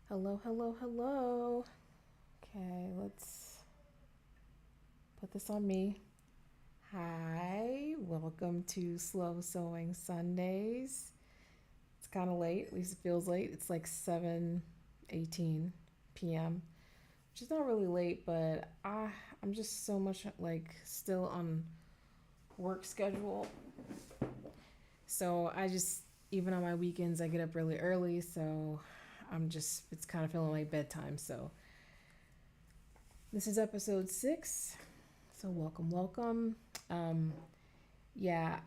Hello, hello, hello. Okay, let's put this on me. Hi, welcome to Slow Sewing Sundays. It's kind of late, at least it feels late. It's like 7:18 p.m., which is not really late, but I'm just so much like still on work schedule. So I just even on my weekends I get up really early, so it's kind of feeling like bedtime. So this is episode 6. So welcome, welcome. Um, yeah,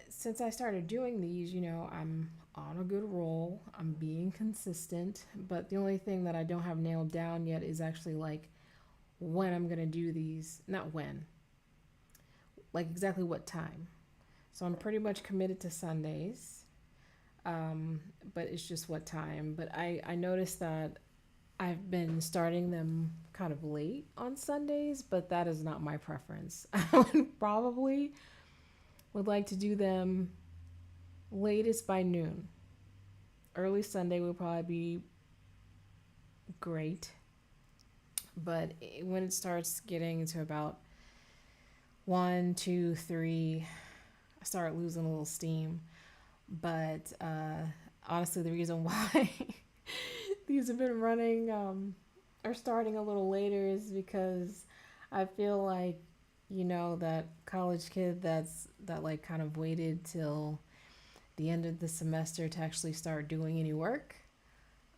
since I started doing these, I'm on a good roll. I'm being consistent, but the only thing that I don't have nailed down yet is actually like when I'm gonna do these. Not when, like exactly what time. So I'm pretty much committed to Sundays, um, but it's just what time. But I noticed that I've been starting them kind of late on Sundays, but that is not my preference. I would probably would like to do them latest by noon. Early Sunday would probably be great, but when it starts getting to about 1, 2, 3, I start losing a little steam. But honestly, the reason why these have been running or starting a little later is because I feel like that college kid that like kind of waited till the end of the semester to actually start doing any work.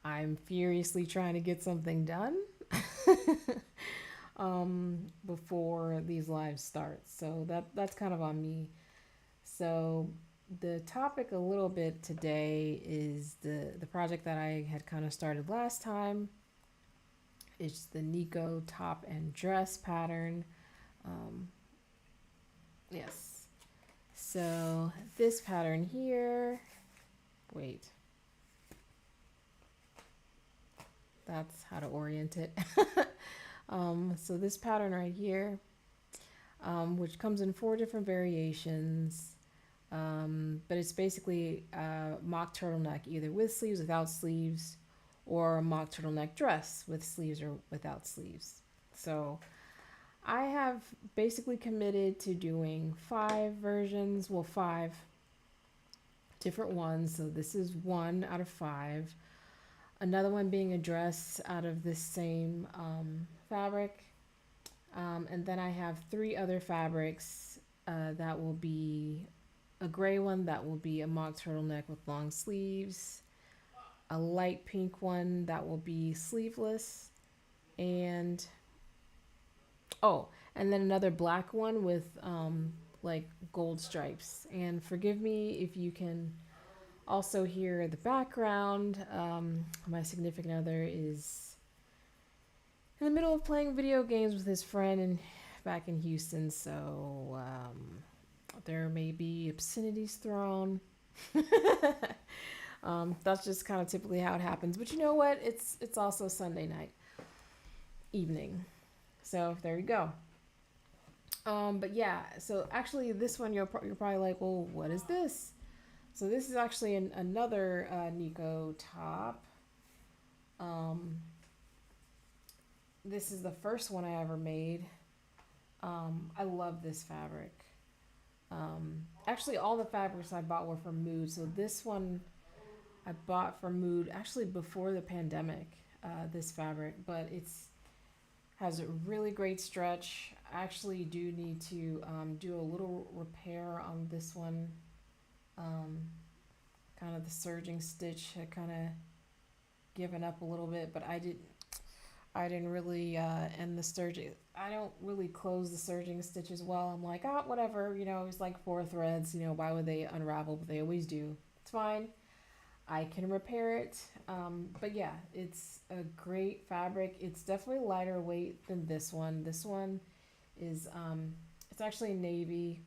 I'm furiously trying to get something done before these lives start. So that's kind of on me. So the topic a little bit today is the project that I had kind of started last time. It's the Nikko top and dress pattern. Um, yes. So this pattern here. Wait, that's how to orient it. So this pattern right here, which comes in 4 different variations. But it's basically a mock turtleneck, either with sleeves, without sleeves, or a mock turtleneck dress with sleeves or without sleeves. So I have basically committed to doing 5 versions, well, 5 different ones. So this is one out of 5. Another one being a dress out of this same fabric. And then I have 3 other fabrics that will be a gray one that will be a mock turtleneck with long sleeves, a light pink one that will be sleeveless, and oh, and then another black one with like gold stripes. And forgive me if you can also hear the background. My significant other is in the middle of playing video games with his friend and back in Houston, so there may be obscenities thrown. That's just kind of typically how it happens. But you know what? It's also Sunday night evening, so there you go. But yeah, so actually this one you're probably like, well, what is this? So this is actually another Nikko top. Um, this is the first one I ever made. I love this fabric. Actually, all the fabrics I bought were from Mood. So this one I bought from Mood actually before the pandemic. This fabric, but it's has a really great stretch. I actually do need to do a little repair on this one. Um, Kind of the serging stitch had kind of given up a little bit, but I didn't really end the serging. I don't really close the serging stitches well. I'm like, ah, whatever. It's like 4 threads. Why would they unravel? But they always do. It's fine. I can repair it. But yeah, it's a great fabric. It's definitely lighter weight than this one. This one is it's actually navy,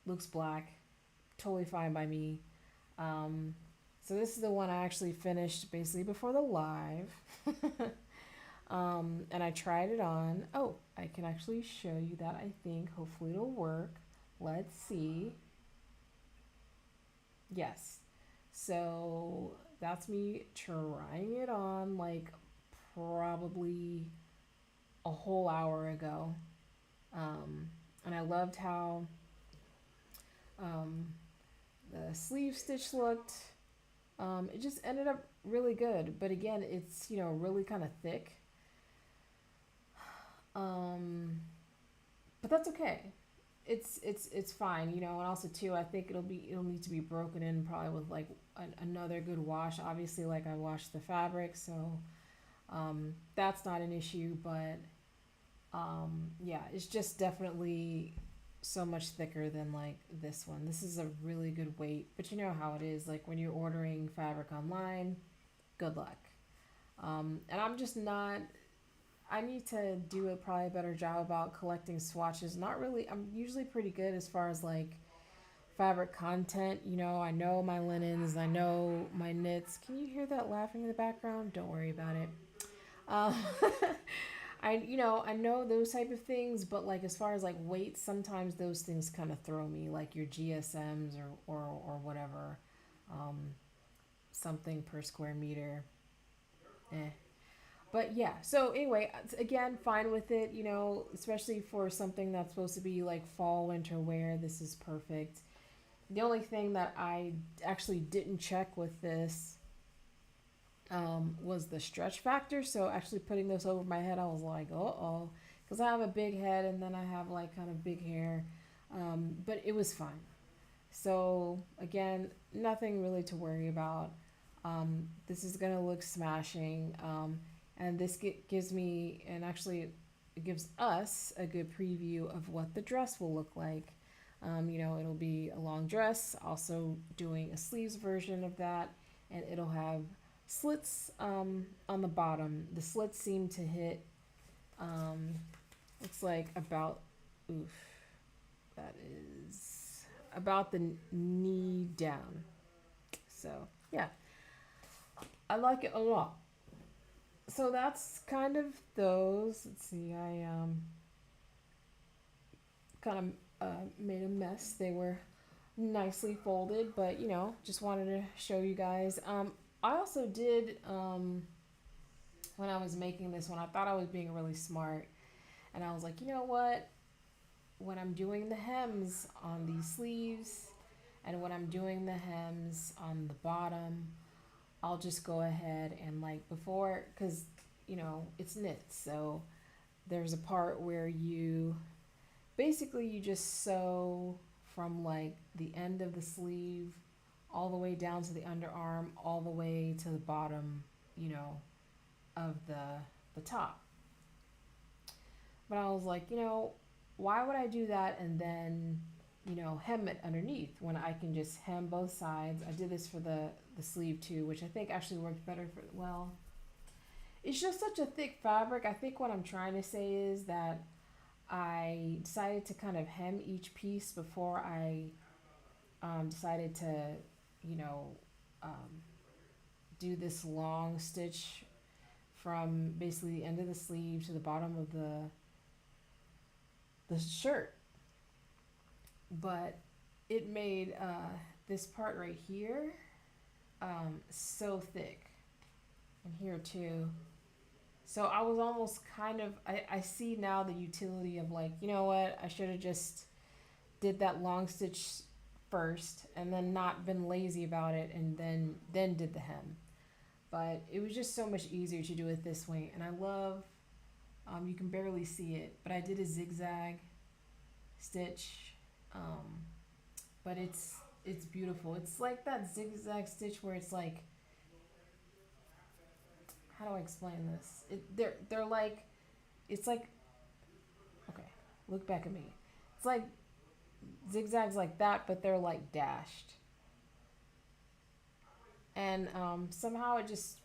looks black, totally fine by me. Um, so this is the one I actually finished basically before the live. And I tried it on. Oh, I can actually show you that. I think hopefully it'll work. Let's see. Yes. So that's me trying it on like probably a whole hour ago. Um, and I loved how um, the sleeve stitch looked. It just ended up really good. But again, it's, really kind of thick. Um, but that's okay. It's fine, and also too, I think it'll need to be broken in probably with like another good wash. Obviously, like I washed the fabric, so that's not an issue. But yeah, it's just definitely so much thicker than like this one. This is a really good weight, but you know how it is. Like when you're ordering fabric online, good luck. And I'm just not. I need to do a probably better job about collecting swatches. Not really. I'm usually pretty good as far as like fabric content. I know my linens. I know my knits. Can you hear that laughing in the background? Don't worry about it. Um, I know those type of things, but like as far as like weight, sometimes those things kind of throw me, like your GSMs or whatever, um, something per square meter. Eh. But yeah, so anyway, again, fine with it, especially for something that's supposed to be like fall winter wear. This is perfect. The only thing that I actually didn't check with this was the stretch factor. So actually putting this over my head, I was like, oh, because I have a big head and then I have like kind of big hair, but it was fine. So again, nothing really to worry about. This is gonna look smashing, and this gives me, and actually it gives us a good preview of what the dress will look like. It'll be a long dress, also doing a sleeves version of that, and it'll have slits on the bottom. The slits seem to hit, um, looks like about, oof, that is about the knee down. So, yeah, I like it a lot. So that's kind of those. Let's see, I kind of made a mess. They were nicely folded, but just wanted to show you guys. I also did, when I was making this one, I thought I was being really smart, and I was like, you know what? When I'm doing the hems on these sleeves, and when I'm doing the hems on the bottom, I'll just go ahead and like before, because it's knit, so there's a part where you just sew from like the end of the sleeve all the way down to the underarm, all the way to the bottom, you know, of the top. But I was like, why would I do that and then, hem it underneath when I can just hem both sides? I did this for the sleeve too, which I think actually worked better for, well, it's just such a thick fabric. I think what I'm trying to say is that I decided to kind of hem each piece before I decided to, you know, um, do this long stitch from basically the end of the sleeve to the bottom of the shirt. But it made this part right here so thick, and here too. So I was almost kind of, I see now the utility of like, you know what, I should have just did that long stitch first and then not been lazy about it and then did the hem. But it was just so much easier to do it this way, and I love, you can barely see it, but I did a zigzag stitch, um, but it's beautiful. It's like that zigzag stitch where it's like, how do I explain this? They're like, it's like, okay, look back at me. It's like zigzags like that, but they're like dashed, and somehow it just,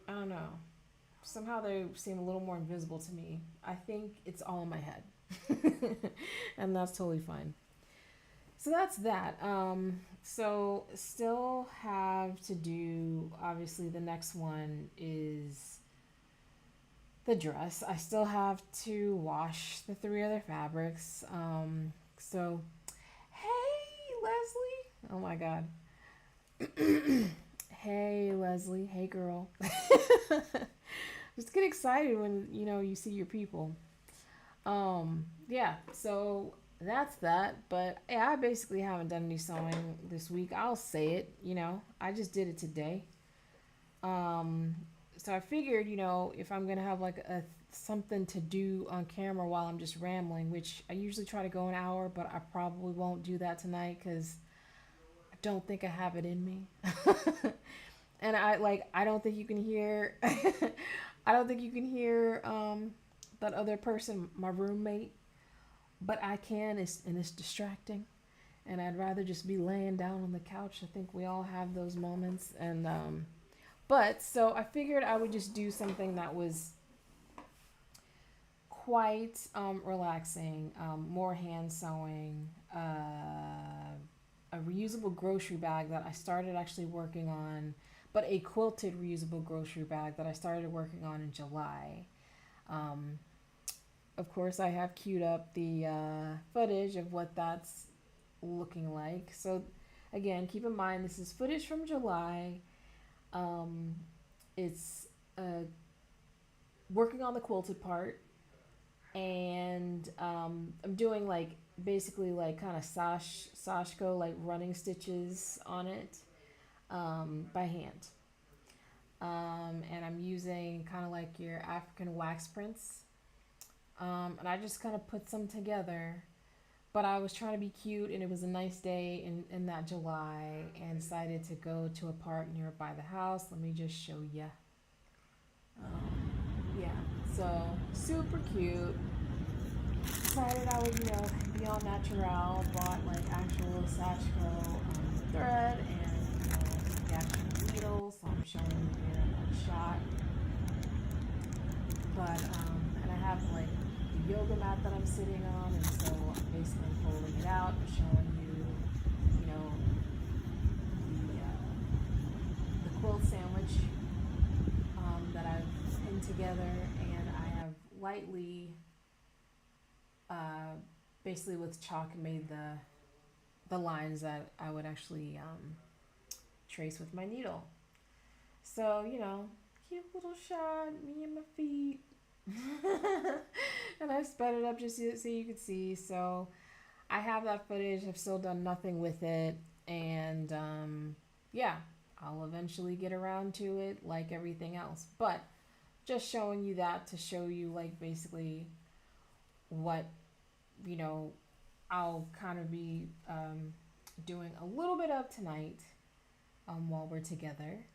I don't know. Somehow they seem a little more invisible to me. I think it's all in my head, and that's totally fine. So that's that. So still have to do, obviously the next one is the dress. I still have to wash the three other fabrics. So hey Leslie. Oh my god. Hey, Leslie. Hey, girl. Just get excited when you see your people. Yeah. So that's that. But yeah, I basically haven't done any sewing this week. I'll say it. I just did it today. Um, so I figured, if I'm gonna have like a something to do on camera while I'm just rambling, which I usually try to go an hour, but I probably won't do that tonight because I don't think I have it in me. And I don't think you can hear I don't think you can hear that other person, my roommate, but I can. It's distracting, and I'd rather just be laying down on the couch. I think we all have those moments, and but so I figured I would just do something that was quite relaxing, more hand sewing, a reusable grocery bag that I started actually working on, but a quilted reusable grocery bag that I started working on in July. Um, of course, I have queued up the footage of what that's looking like. So, again, keep in mind this is footage from July. Um, it's working on the quilted part, and I'm doing like basically like kind of sashko like running stitches on it by hand. And I'm using kind of like your African wax prints, and I just kind of put some together. But I was trying to be cute, and it was a nice day in that July, and decided to go to a park nearby the house. Let me just show you. Yeah, so super cute. Decided I would, be all natural. Bought like actual Sashiko thread and the actual needles. So I'm showing you here a shot. But and I have like the yoga mat that I'm sitting on, and so I'm basically folding it out and showing you, you know, the quilt sandwich that I've pinned together, and I have lightly uh, basically with chalk made the lines that I would actually trace with my needle. So cute little shot, me and my feet, and I sped it up just so you could see. So I have that footage. I've still done nothing with it, and yeah, I'll eventually get around to it like everything else. But just showing you that to show you like basically what you know I'll kind of be doing a little bit of tonight while we're together.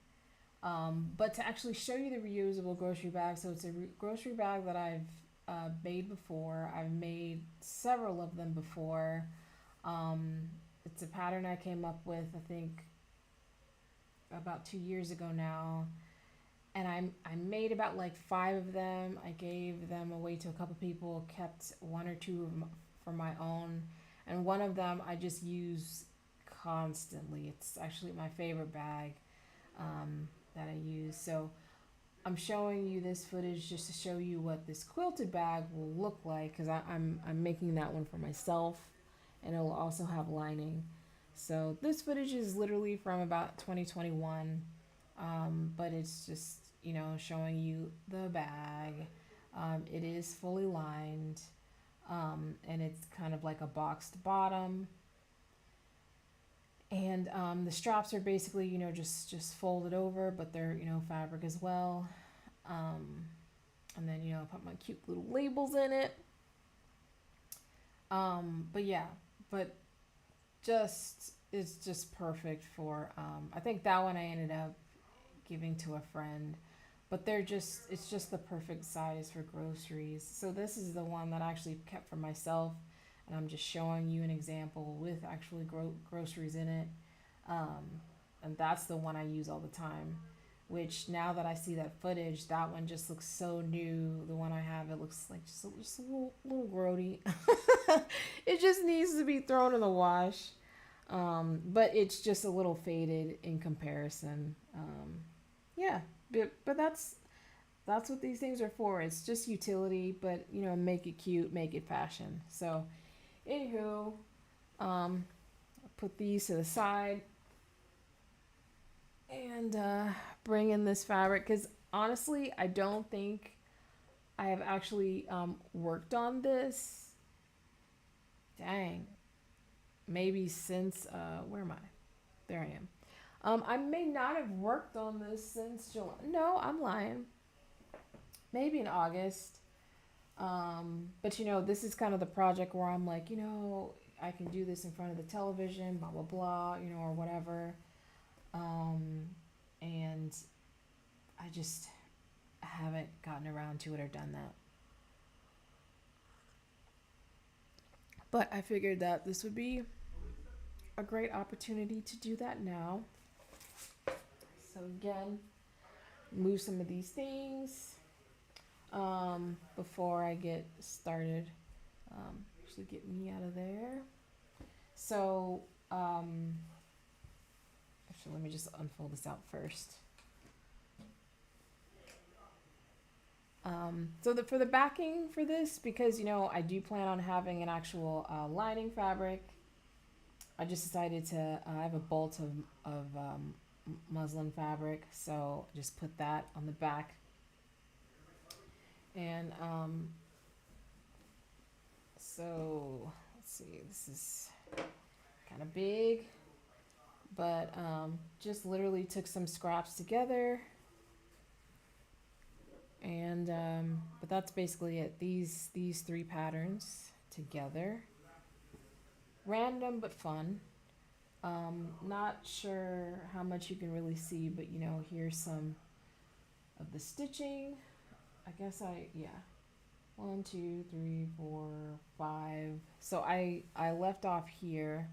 But to actually show you the reusable grocery bag, so it's a grocery bag that I've made before. I've made several of them before. It's a pattern I came up with, I think, about 2 years ago now. And I made about like five of them. I gave them away to a couple people, kept one or two of them for my own. And one of them I just use constantly. It's actually my favorite bag that I use. So I'm showing you this footage just to show you what this quilted bag will look like, because I'm making that one for myself, and it will also have lining. So this footage is literally from about 2021, but it's just showing you the bag. It is fully lined, and it's kind of like a boxed bottom, and the straps are basically just folded over, but they're fabric as well. um, and then I put my cute little labels in it. But yeah, but just it's just perfect for I think that one I ended up giving to a friend, but it's just the perfect size for groceries. So this is the one that I actually kept for myself, and I'm just showing you an example with actually groceries in it. um, and that's the one I use all the time, which now that I see that footage, that one just looks so new. The one I have, it looks like just a little grody. It just needs to be thrown in the wash. But it's just a little faded in comparison. Yeah, but that's what these things are for. It's just utility, but make it cute, make it fashion. So, anywho, put these to the side. and bring in this fabric because honestly, I don't think I have actually worked on this. Dang, maybe since where am I? There I am. I may not have worked on this since July. No, I'm lying. Maybe in August. But this is kind of the project where I'm like, I can do this in front of the television, blah blah blah, or whatever. Um, and I just haven't gotten around to it or done that. But I figured that this would be a great opportunity to do that now. So again, move some of these things before I get started. Actually, get me out of there. So actually, let me just unfold this out first. For the backing for this, because I do plan on having an actual lining fabric. I just decided to. I have a bolt of muslin fabric, so just put that on the back. And so let's see. This is kind of big, but just literally took some scraps together. And but that's basically it. These three patterns together. Random but fun. Not sure how much you can really see, but here's some of the stitching. I guess yeah. 1, 2, 3, 4, 5. So I left off here.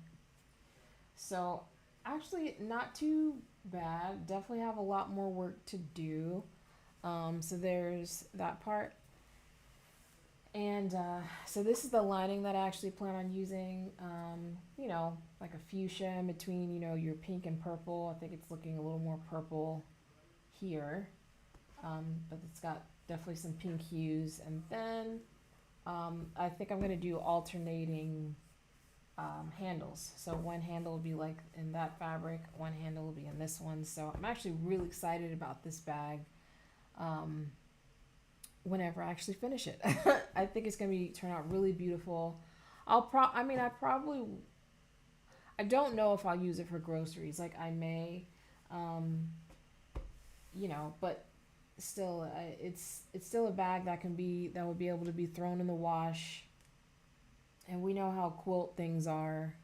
So actually not too bad. Definitely have a lot more work to do. So there's that part. And so this is the lining that I actually plan on using. Like a fuchsia in between, your pink and purple. I think it's looking a little more purple here. But it's got definitely some pink hues. And then I think I'm going to do alternating handles. So one handle will be like in that fabric, one handle will be in this one. So I'm actually really excited about this bag. Whenever I actually finish it, I think it's gonna turn out really beautiful. I don't know if I'll use it for groceries. Like I may, but still, it's still a bag that will be able to be thrown in the wash. And we know how quilt things are.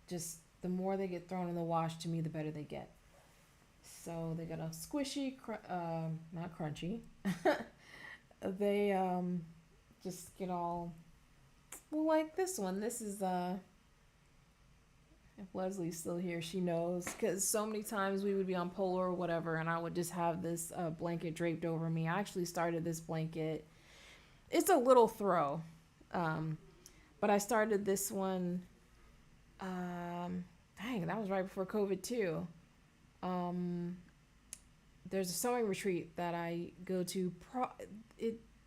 Just the more they get thrown in the wash, to me, the better they get. So they got a squishy, not crunchy. They just get all, well, like this one. This is if Leslie's still here, she knows, because so many times we would be on polo or whatever, and I would just have this blanket draped over me. I actually started this blanket. It's a little throw, but I started this one. Dang, that was right before COVID too. There's a sewing retreat that I go to.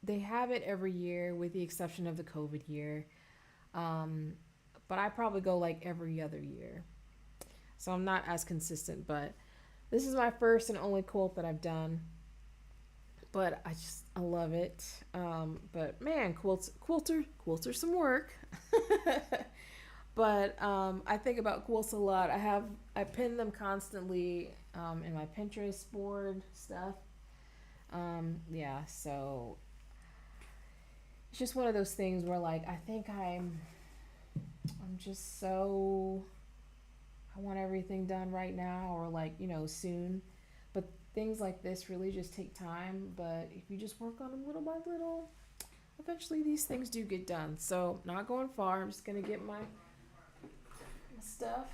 They have it every year, with the exception of the COVID year. But I probably go like every other year, so I'm not as consistent. But this is my first and only quilt that I've done. But I love it. But man, quilts are some work. But I think about quilts a lot. I pin them constantly in my Pinterest board stuff. Yeah, so it's just one of those things where like I think I'm just so, I want everything done right now, or like soon. But things like this really just take time. But if you just work on them little by little, eventually these things do get done. So not going far. I'm just gonna get my stuff.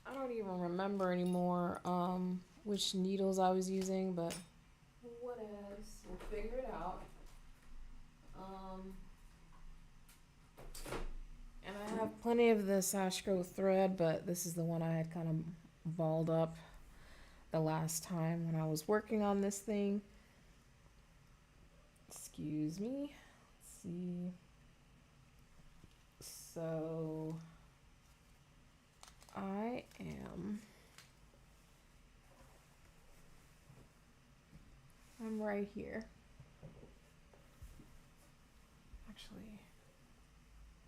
I don't even remember anymore which needles I was using, but what else? We'll figure it out. And I have plenty of the Sashko thread, but this is the one I had kind of balled up the last time when I was working on this thing. Excuse me. Let's see. So I'm right here. Actually,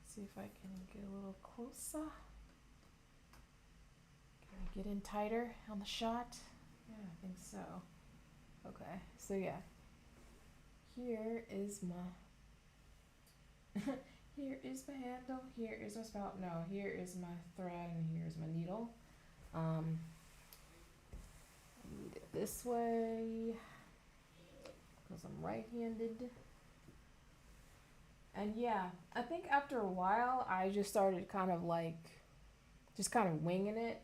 see if I can get a little closer. Can I get in tighter on the shot? Yeah, I think so. Okay, so yeah, here is my here is my handle, here is my spout. No, here is my thread, and here's my needle. Need it this way because I'm right-handed. And yeah, I think after a while, I just started kind of like, just kind of winging it.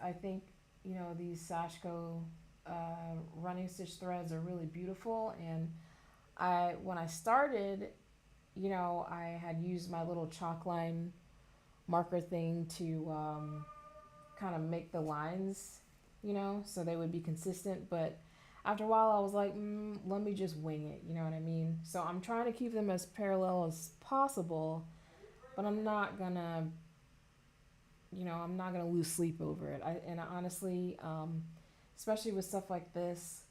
I think, these Sashko running stitch threads are really beautiful. And when I started, I had used my little chalk line marker thing to kind of make the lines, so they would be consistent. But after a while, I was like, let me just wing it. You know what I mean? So I'm trying to keep them as parallel as possible, but I'm not gonna, I'm not gonna lose sleep over it. And honestly, especially with stuff like this,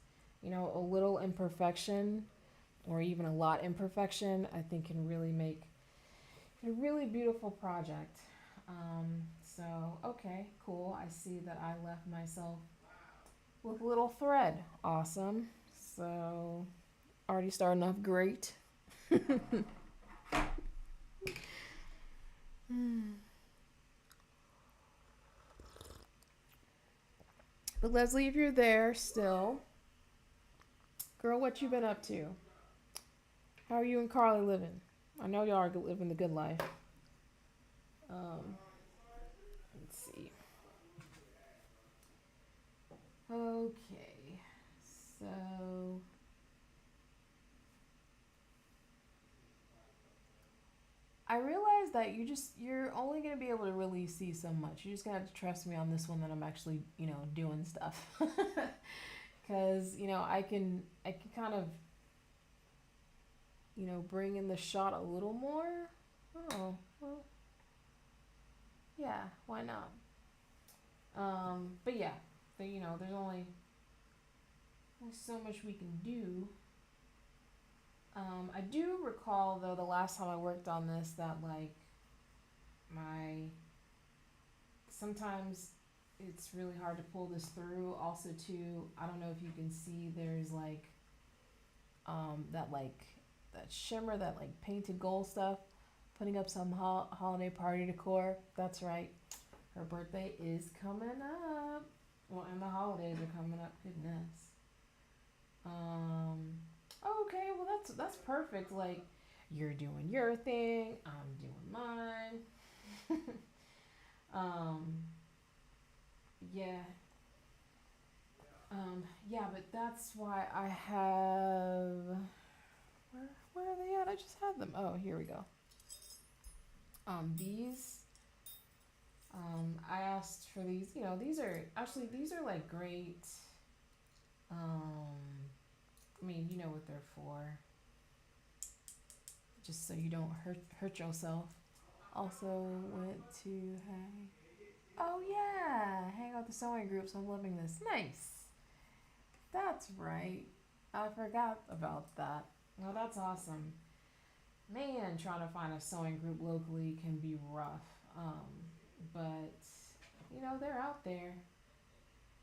a little imperfection or even a lot imperfection, I think can really make a really beautiful project. So okay, cool. I see that I left myself with a little thread. Awesome. So already starting off great. But Leslie, if you're there still, girl, what you been up to? How are you and Carly living? I know y'all are living the good life. Let's see. Okay, so I realized that you're only gonna be able to really see so much. You just gotta have to trust me on this one that I'm actually doing stuff, because I can kind of bring in the shot a little more. Oh well, yeah, why not? But yeah, there's only so much we can do. I do recall though the last time I worked on this that like my sometimes it's really hard to pull this through. Also, too, I don't know if you can see there's like that shimmer, that like painted gold stuff. Putting up some holiday party decor. That's right. Her birthday is coming up. Well, and the holidays are coming up. Goodness. Okay, well that's perfect. Like you're doing your thing, I'm doing mine. Yeah. Yeah, but that's why I have where are they at? I just had them. Oh, here we go. These I asked for these. These are like great. I mean, you know what they're for. Just so you don't hurt yourself. Also went to hang. Oh yeah, hang out the sewing groups. I'm loving this. Nice. That's right. I forgot about that. Well, that's awesome. Man, trying to find a sewing group locally can be rough. But they're out there.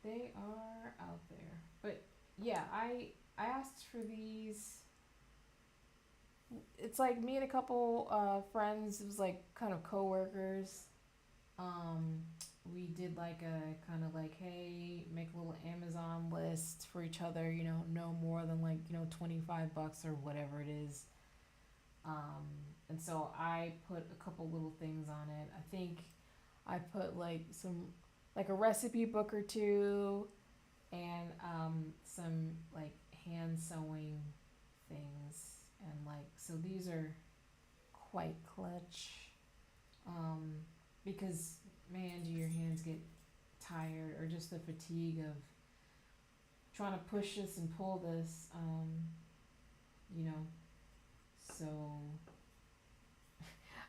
They are out there. But yeah, I asked for these. It's like me and a couple friends. It was like kind of coworkers. Um, we did like a kind of like, hey, make a little Amazon list for each other. No more than like $25 or whatever it is. And so I put a couple little things on it. I think I put like a recipe book or two, and some like hand sewing things, and like so these are quite clutch, because man, do your hands get tired, or just the fatigue of trying to push this and pull this, you know. So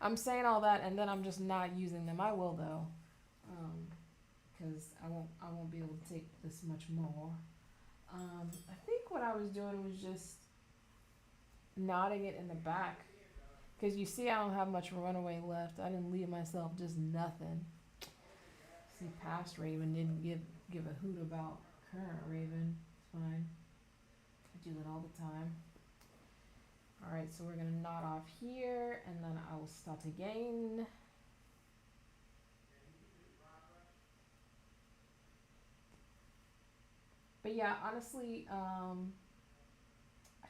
I'm saying all that, and then I'm just not using them. I will though, because I won't be able to take this much more. I think what I was doing was just knotting it in the back, because you see I don't have much runaway left. I didn't leave myself just nothing. See, past Raven didn't give a hoot about current Raven. It's fine. I do that all the time. Alright, so we're gonna knot off here, and then I will start again. But yeah, honestly, I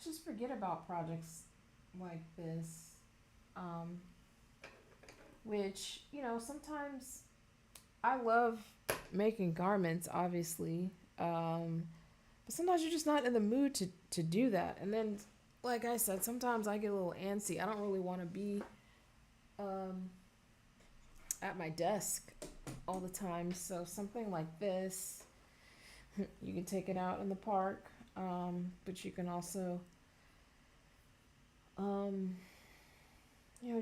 just forget about projects like this. Um, which, sometimes I love making garments, obviously. But sometimes you're just not in the mood to do that. And then, like I said, sometimes I get a little antsy. I don't really want to be um, at my desk all the time. So something like this, you can take it out in the park, but you can also, um,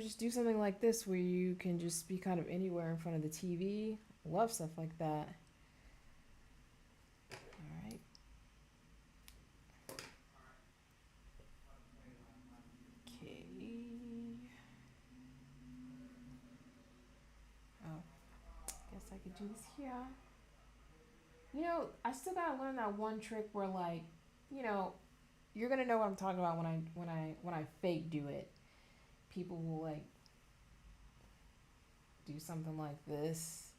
just do something like this where you can just be kind of anywhere in front of the TV. Love stuff like that. All right. Okay. Oh, guess I could do this here. I still gotta learn that one trick where, like, you know, you're gonna know what I'm talking about when I fake do it. People will like do something like this,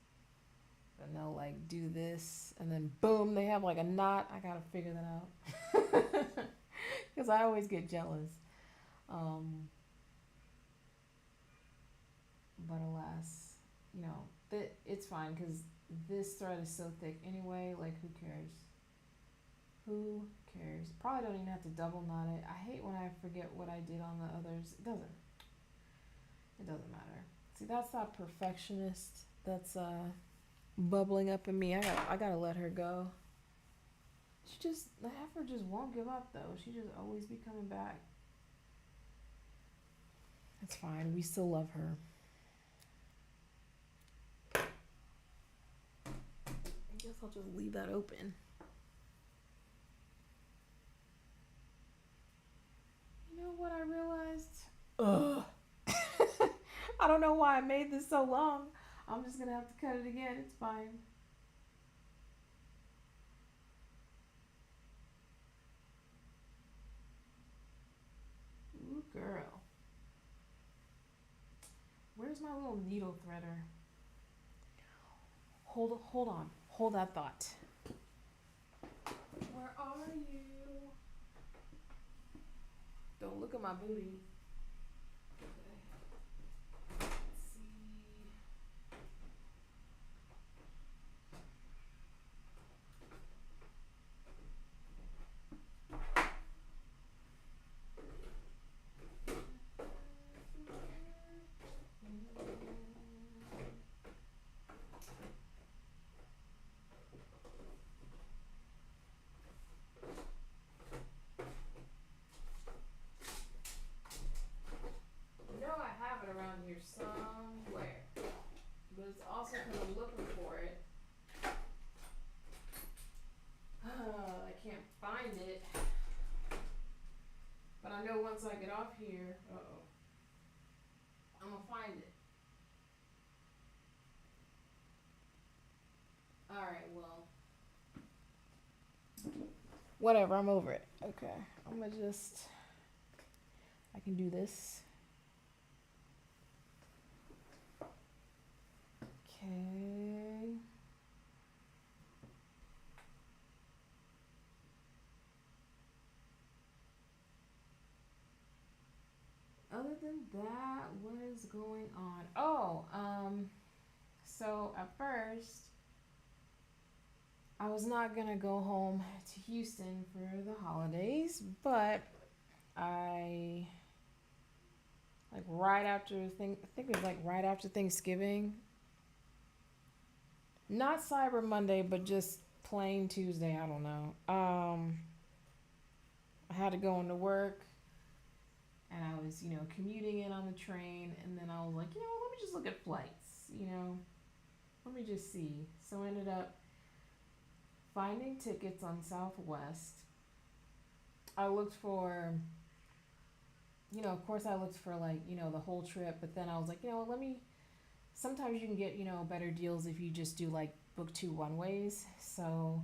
and they'll like do this, and then boom, they have like a knot. I gotta figure that out because I always get jealous. Um, but alas, it's fine because this thread is so thick anyway. Like, who cares? Who cares? Probably don't even have to double knot it. I hate when I forget what I did on the others. It doesn't. It doesn't matter. See, that's that perfectionist that's bubbling up in me. I gotta let her go. The heifer just won't give up though. She just always be coming back. It's fine. We still love her. I guess I'll just leave that open. You know what I realized? Ugh. I don't know why I made this so long. I'm just gonna have to cut it again. It's fine. Ooh, girl. Where's my little needle threader? Hold on. Hold that thought. Where are you? Don't look at my booty. Around here somewhere, but it's also because I'm looking for it. I can't find it, but I know once I get off here, I'm gonna find it. All right, well, whatever. I'm over it. Okay, I'm gonna I can do this. Okay. Other than that, what is going on? Oh, so at first, I was not gonna go home to Houston for the holidays, but I like I think it was like right after Thanksgiving. Not Cyber Monday, but just plain Tuesday. I don't know. I had to go into work, and I was, commuting in on the train, and then I was like, let me just look at flights. Let me just see. So I ended up finding tickets on Southwest. I looked for, of course, I looked for like, the whole trip, but then I was like, let me. Sometimes you can get, better deals if you just do like book two one ways. So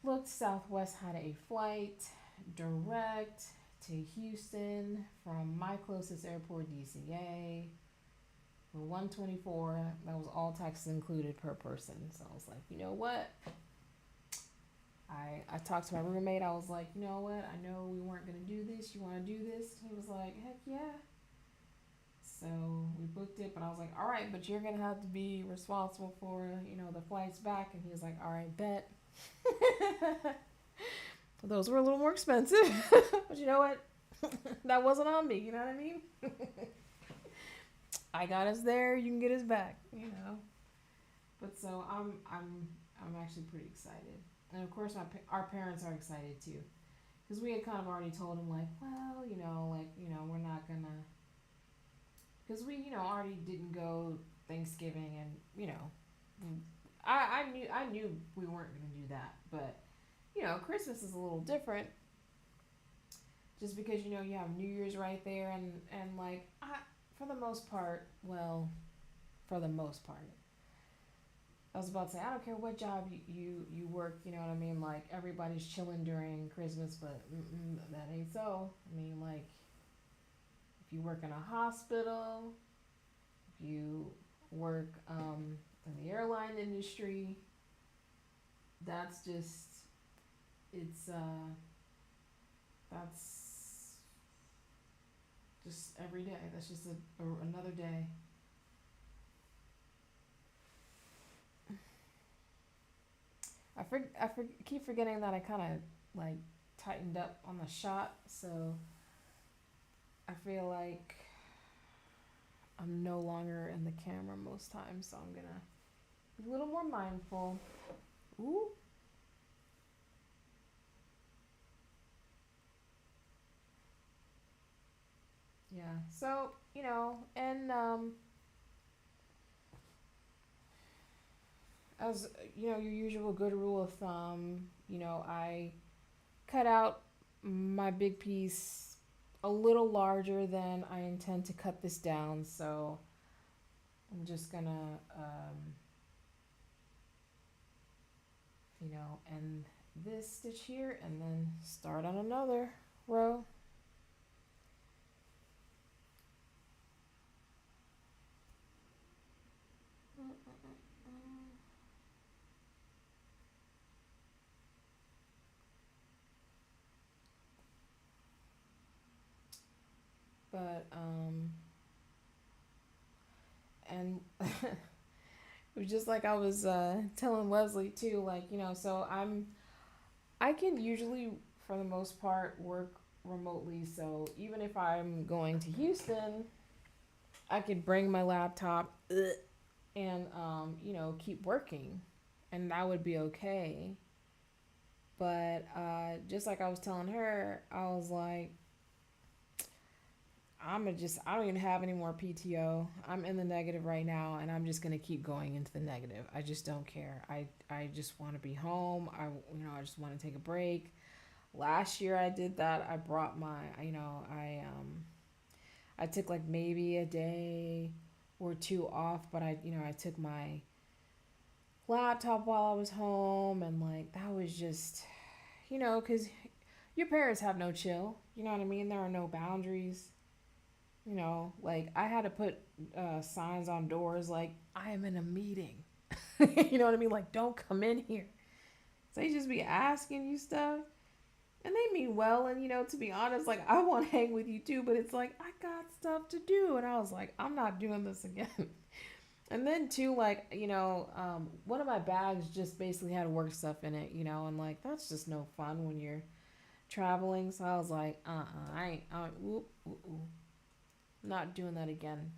looked, Southwest had a flight direct to Houston from my closest airport, DCA, for 124. That was all taxes included per person. So I was like, you know what? I talked to my roommate. I was like, you know what? I know we weren't going to do this. You want to do this? He was like, heck yeah. So we booked it, but I was like, all right, but you're going to have to be responsible for, the flights back. And he was like, all right, bet. Those were a little more expensive, but you know what? That wasn't on me. You know what I mean? I got us there. You can get us back. But so I'm actually pretty excited, and of course our parents are excited too, because we had kind of already told them like, well, we're not gonna, because we already didn't go Thanksgiving, and I knew we weren't gonna do that, but Christmas is a little different, just because you have New Year's right there, and like for the most part, well, for the most part, I was about to say, I don't care what job you work, you know what I mean? Like, everybody's chilling during Christmas, but that ain't so. I mean, like, if you work in a hospital, if you work in the airline industry, that's just, it's, that's just every day. That's just another day. Keep forgetting that I kind of like tightened up on the shot, so I feel like I'm no longer in the camera most times, so I'm gonna be a little more mindful. Ooh. Yeah. So and as your usual good rule of thumb, I cut out my big piece a little larger than I intend to cut this down. So I'm just gonna, end this stitch here and then start on another row. But and it was just like I was telling Wesley too, like so I can usually for the most part work remotely. So even if I'm going to Houston, I could bring my laptop and keep working, and that would be okay. But just like I was telling her, I was like, I don't even have any more PTO. I'm in the negative right now, and I'm just gonna keep going into the negative. I just don't care. I just want to be home. I just want to take a break. Last year I did that. I brought my I took like maybe a day or two off, but I took my laptop while I was home, and like that was just because your parents have no chill. You know what I mean? There are no boundaries. Like I had to put signs on doors like I am in a meeting. You know what I mean? Like don't come in here. So they just be asking you stuff. And they mean well, and to be honest, like I want to hang with you too, but it's like I got stuff to do, and I was like, I'm not doing this again. And then too, like one of my bags just basically had work stuff in it, and like that's just no fun when you're traveling. So I was like, I ain't, not doing that again.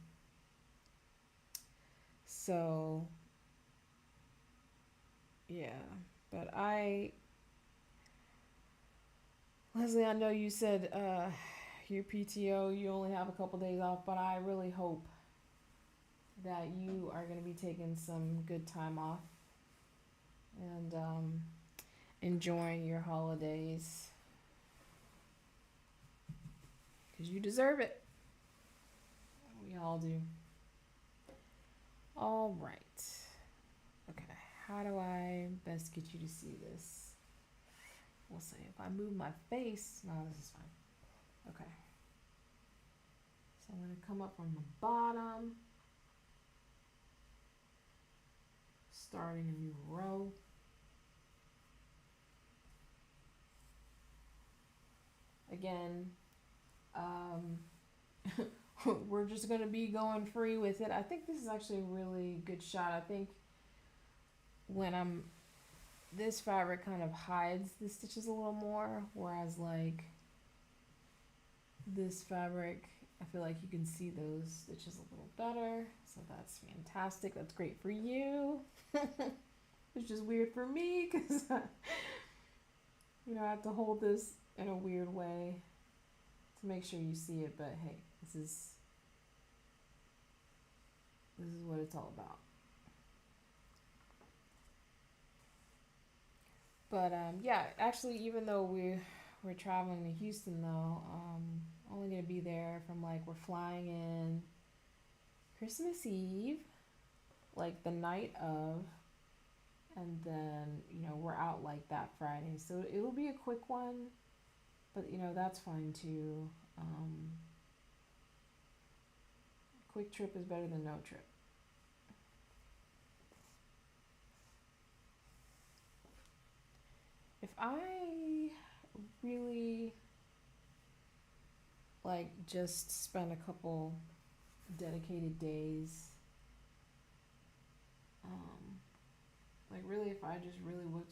So Yeah, but Leslie, I know you said your PTO, you only have a couple days off, but I really hope that you are going to be taking some good time off and enjoying your holidays because you deserve it. We all do. All right. Okay. How do I best get you to see this? We'll see. If I move my face, no, this is fine. Okay. So I'm going to come up from the bottom, starting a new row. Again, um, we're just going to be going free with it. I think this is actually a really good shot. I think when I'm, this fabric kind of hides the stitches a little more, whereas like this fabric, I feel like you can see those stitches a little better. So that's fantastic. That's great for you. It's just weird for me because I have to hold this in a weird way to make sure you see it. But hey, this is what it's all about. But yeah, actually, even though we're traveling to Houston, though, only gonna be there from like we're flying in Christmas Eve, like the night of, and then we're out like that Friday. So it'll be a quick one, but that's fine too. Quick trip is better than no trip. If I really like just spend a couple dedicated days, um, like really, if I just really would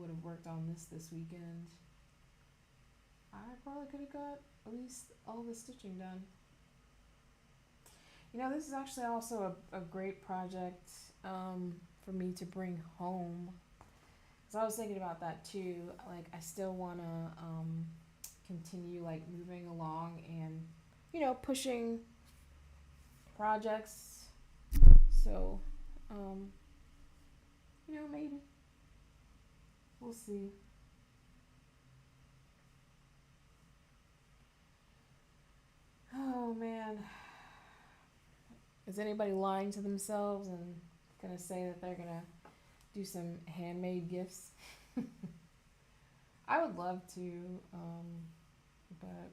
have worked on this weekend, I probably could have got at least all the stitching done. This is actually also a great project for me to bring home. So I was thinking about that too. Like, I still want to continue like moving along and pushing projects. So, um, maybe we'll see. Oh man, is anybody lying to themselves and gonna say that they're gonna do some handmade gifts? I would love to, but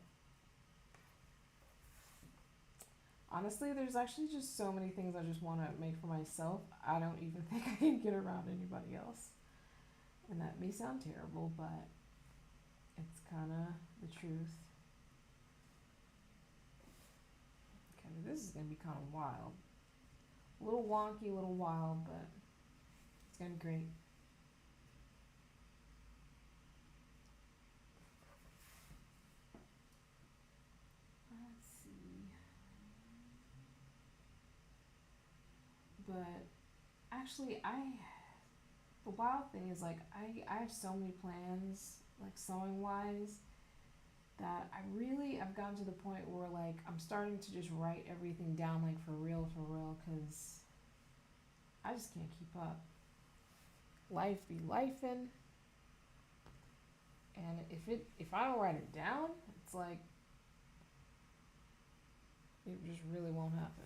honestly, there's actually just so many things I just want to make for myself. I don't even think I can get around anybody else. And that may sound terrible, but it's kind of the truth. Okay, this is going to be kind of wild. A little wonky, a little wild, but it's going to be great. Let's see. But actually, the wild thing is like I have so many plans like sewing wise that I've gotten to the point where like I'm starting to just write everything down like for real because I just can't keep up. Life be lifing, and if I don't write it down, it's like it just really won't happen.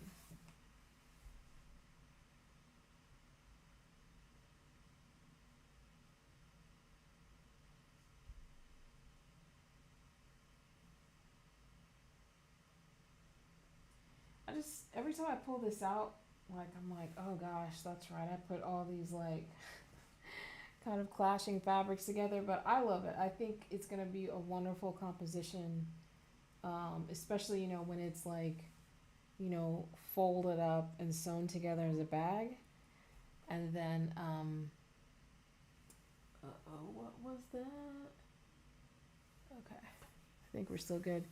I just every time I pull this out, like I'm like, oh gosh, that's right. I put all these like kind of clashing fabrics together, but I love it. I think it's gonna be a wonderful composition, especially when it's like folded up and sewn together as a bag, and then what was that? Okay, I think we're still good.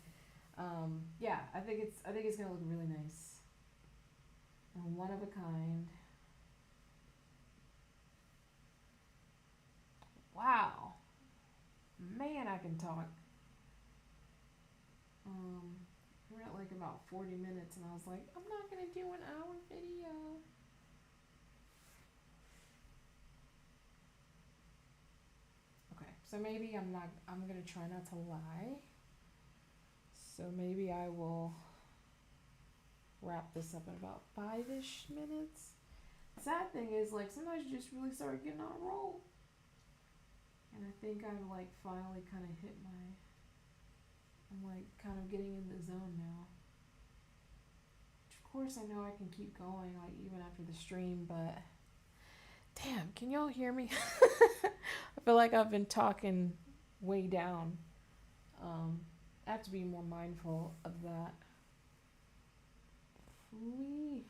Yeah, I think it's gonna look really nice and one of a kind. Wow. Man, I can talk. We're at like about 40 minutes, and I was like, I'm not gonna do an hour video. Okay, so maybe I'm gonna try not to lie. So maybe I will wrap this up in about 5-ish minutes. The sad thing is, like, sometimes you just really start getting on a roll. And I think I'm like finally kind of hit I'm like kind of getting in the zone now. Of course, I know I can keep going, like, even after the stream, but damn, can y'all hear me? I feel like I've been talking way down. I have to be more mindful of that. Ooh.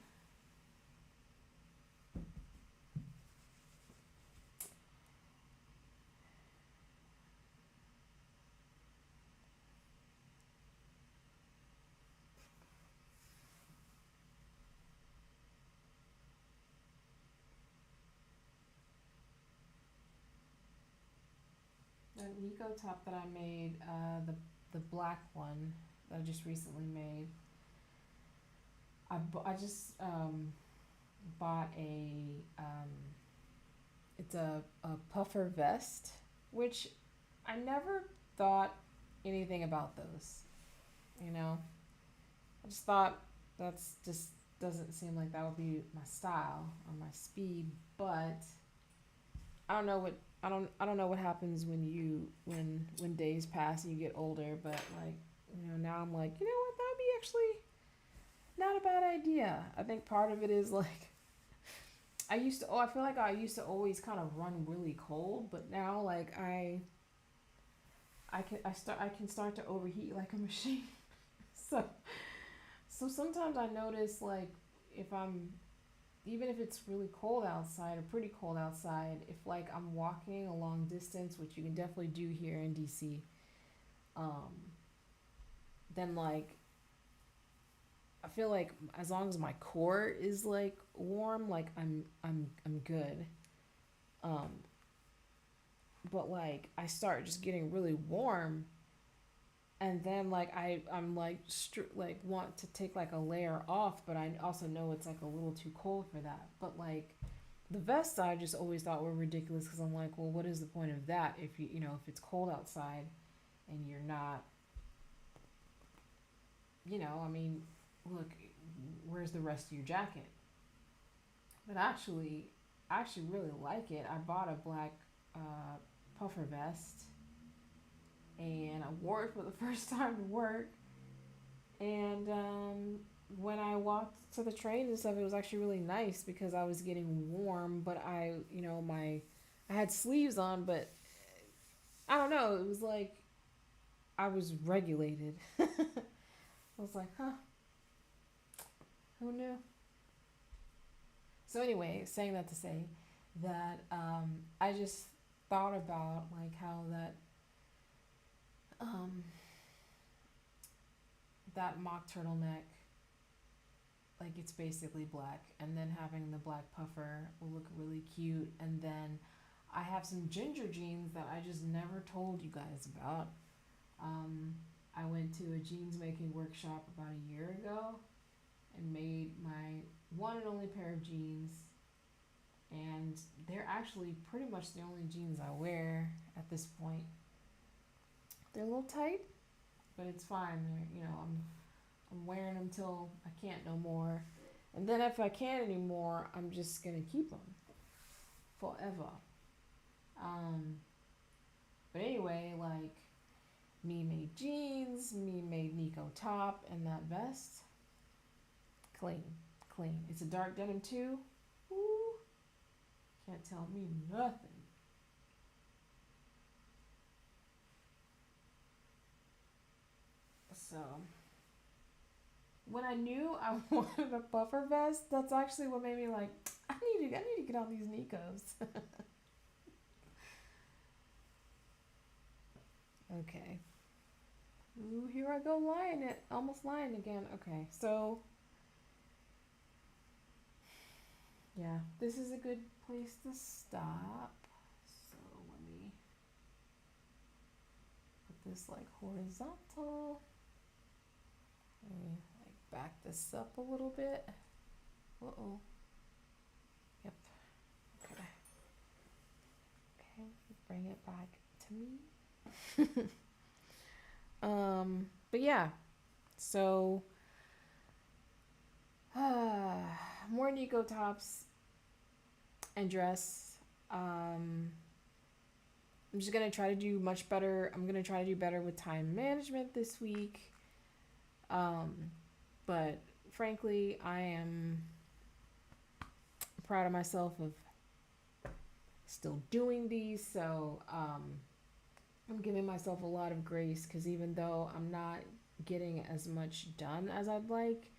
The Nikko top that I made, the black one that I just recently made. I just bought it's a puffer vest, which I never thought anything about those. You know, I just thought that's just doesn't seem like that would be my style or my speed. But I don't know what happens when days pass and you get older. But, like, now I'm like, you know what, that would be actually not a bad idea. I think part of it is like I feel like I used to always kind of run really cold, but now, like, I can start to overheat like a machine. so so sometimes I notice, like, if I'm even if it's really cold outside or pretty cold outside, if, like, I'm walking a long distance, which you can definitely do here in DC, um, then, like, I feel like as long as my core is, like, warm, like, I'm good. Um, but, like, I start just getting really warm, and then, like, I'm like like want to take like a layer off, but I also know it's like a little too cold for that. But, like, the vests I just always thought were ridiculous because I'm like, well, what is the point of that if if it's cold outside and you're not, I mean, look, where's the rest of your jacket? But actually, I actually really like it. I bought a black puffer vest, and I wore it for the first time to work. And when I walked to the train and stuff, it was actually really nice because I was getting warm. But I had sleeves on, but I don't know. It was like I was regulated. I was like, huh, who knew? So anyway, saying that to say that I just thought about, like, how um, that mock turtleneck, like, it's basically black, and then having the black puffer will look really cute. And then I have some ginger jeans that I just never told you guys about. Um, I went to a jeans making workshop about a year ago and made my one and only pair of jeans, and they're actually pretty much the only jeans I wear at this point. They're a little tight, but it's fine. I'm wearing them till I can't no more, and then if I can't anymore, I'm just gonna keep them forever. Um, but anyway, like, me made jeans, me made Nikko top, and that vest, clean, clean. It's a dark denim too. Ooh, can't tell me nothing. So when I knew I wanted a puffer vest, that's actually what made me like, I need to get on these Nikkos. Okay. Ooh, here I go lying it, almost lying again. Okay, so yeah, this is a good place to stop. So let me this like horizontal. Let me like back this up a little bit. Uh-oh. Yep. Okay. Okay, bring it back to me. But yeah. So more Nikko tops and dress. I'm just gonna try to do much better. I'm gonna try to do better with time management this week. But frankly, I am proud of myself of still doing these. So I'm giving myself a lot of grace because even though I'm not getting as much done as I'd like,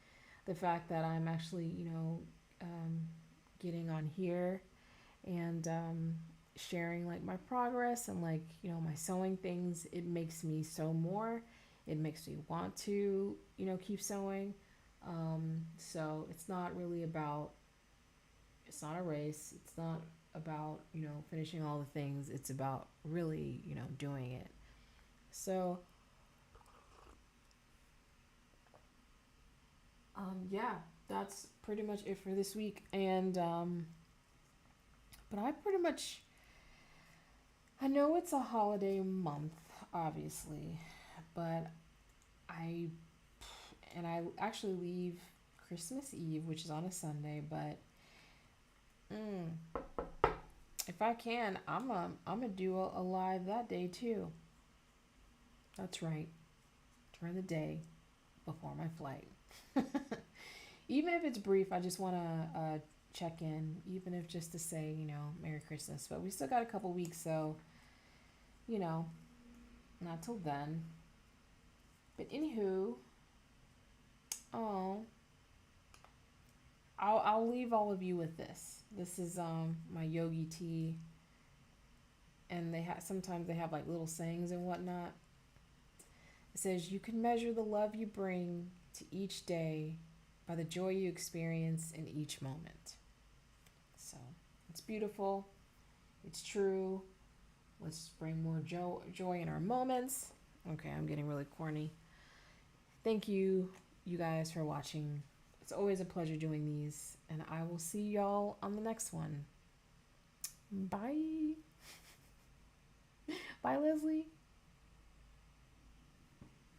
the fact that I'm actually, getting on here and sharing like my progress and like, my sewing things, it makes me sew more. It makes me want to, keep sewing. So it's not really about, it's not a race. It's not about, finishing all the things. It's about really, doing it. So, yeah, that's pretty much it for this week. And, but I know it's a holiday month, obviously, but I, and I actually leave Christmas Eve, which is on a Sunday, but if I can, I'm gonna do a live that day too. That's right, during the day before my flight. Even if it's brief, I just want to check in, even if just to say, Merry Christmas. But we still got a couple weeks, so, you know, not till then. But anywho, oh, I'll leave all of you with this. This is my yogi tea, and sometimes they have like little sayings and whatnot. It says you can measure the love you bring to each day by the joy you experience in each moment. So it's beautiful. It's true. Let's bring more joy in our moments. Okay, I'm getting really corny. Thank you, you guys, for watching. It's always a pleasure doing these, and I will see y'all on the next one. Bye. Bye, Leslie.